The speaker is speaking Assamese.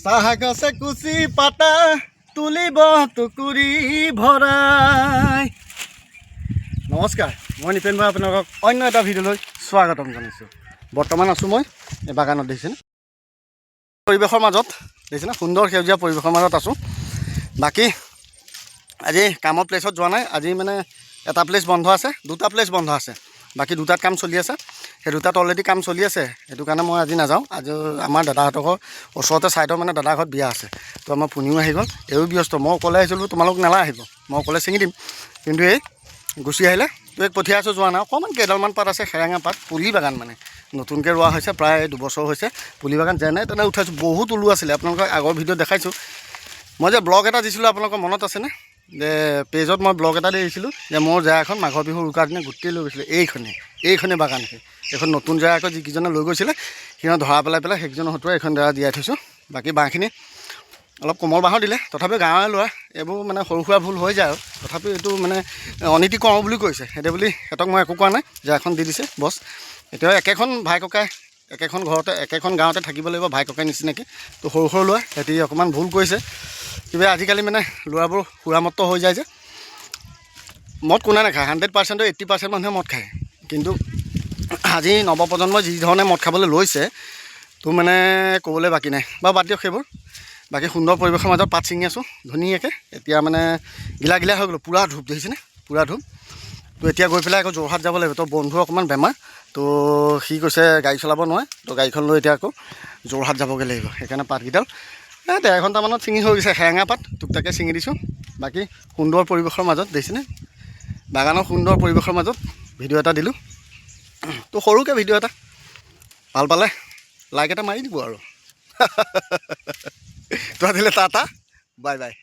চাহ গছে কুচি পাতা তুলিব টুকুৰি ভৰাই। নমস্কাৰ, মই নিপেন ভাই আপোনালোকক অন্য এটা ভিডিঅ'লৈ স্বাগতম জনাইছোঁ। বৰ্তমান আছোঁ মই এই বাগানত, দেখিছেনে? পৰিৱেশৰ মাজত দেখিছেনে, সুন্দৰ সেউজীয়া পৰিৱেশৰ মাজত আছোঁ। বাকী আজি কামৰ প্লেচত যোৱা নাই। আজি মানে এটা প্লেচ বন্ধ আছে, দুটা প্লেচ বন্ধ আছে। বাকী দুটাত কাম চলি আছে, সেই দুটাত অলৰেডি কাম চলি আছে। সেইটো কাৰণে মই আজি নাযাওঁ। আজি আমাৰ দাদাহঁতৰ ওচৰতে ছাইডৰ মানে দাদাৰ ঘৰত বিয়া আছে। তো আমাৰ পুনিও আহি গ'ল, এইও ব্যস্ত। মই অকলে আহিছিলোঁ, তোমালোক নালা আহিব, মই অকলে ছিঙি দিম। কিন্তু এই গুচি আহিলে, তো এক পঠিয়াই আছোঁ, যোৱা নাই। অকণমান কেইডালমান পাত আছে, সেৰেঙা পাত, পুলি বাগান মানে নতুনকৈ ৰোৱা হৈছে, প্ৰায় 2 বছৰ হৈছে। পুলি বাগান যেনে তেনে উঠাইছোঁ। বহুত ওলো আছিলে, আপোনালোকক আগৰ ভিডিঅ'ত দেখাইছোঁ। মই যে ব্লগ এটা দিছিলোঁ, আপোনালোকৰ মনত আছেনে? যে পেজত মই ব্লগ এটা দিছিলোঁ যে মোৰ জেগা এখন মাঘৰ বিহুৰ উৰুকাৰ দিনা গোটেই লৈ গৈছিলে। এইখনেই বাগান। এইখন নতুন জেগা আকৌ যিকেইজনে লৈ গৈছিলে সিহঁত ধৰা পেলাই সেইকেইজনৰ হতুৱাই এইখন জেগা দিয়াই থৈছোঁ। বাকী বাঁহখিনি অলপ কোমল বাঁহৰ দিলে, তথাপিও গাঁৱৰে লোৱা এইবোৰ মানে সৰু সুৰা ভুল হৈ যায় আৰু। তথাপিও এইটো মানে অনীতি কৰোঁ বুলি কৈছে সিহঁতে, বুলি সিহঁতক মই একো কোৱা নাই। জেগাখন দি দিছে বছ। এতিয়া একেখন ভাই ককাই একেখন ঘৰতে একেখন গাঁৱতে থাকিব লাগিব, ভাই ককাই নিচিনাকৈ। তো সৰু সৰু ল'ৰা সিহঁতি অকণমান ভুল কৰিছে। কিবা আজিকালি মানে ল'ৰাবোৰ সুৰামত্ত হৈ যায় যে। মদ কোনে নাখায়? 100%ৰ 80% মানুহে মদ খায়। কিন্তু আজি নৱপ্ৰজন্মই যি ধৰণে মদ খাবলৈ লৈছে, তো মানে ক'বলৈ বাকী নাই। বাৰু বাদ দিয়ক সেইবোৰ। বাকী সুন্দৰ পৰিৱেশৰ মাজত পাত ছিঙি আছোঁ ধুনীয়াকৈ। এতিয়া মানে গিলা হৈ গ'লোঁ, পূৰা ধূপ দেখিছেনে, পূৰা ধূপ। তো এতিয়া গৈ পেলাই আকৌ যোৰহাট যাব লাগিব। তো বন্ধু অকণমান বেমাৰ, তো সি কৈছে গাড়ী চলাব নোৱাৰে, তো গাড়ীখন লৈ এতিয়া আকৌ যোৰহাট যাবগৈ লাগিব। সেইকাৰণে পাতকেইডাল 1.5 ঘণ্টামানত ছিঙি হৈ গৈছে। সেৰেঙা পাত টুকটাকৈ ছিঙি দিছোঁ। বাকী সুন্দৰ পৰিৱেশৰ মাজত দেখিছেনে, বাগানৰ সুন্দৰ পৰিৱেশৰ মাজত ভিডিঅ' এটা দিলোঁ। তো সৰুকৈ ভিডিঅ' এটা, ভাল পালে লাইক এটা মাৰি দিব আৰু। তো আজিলৈ টাটা, বাই বাই।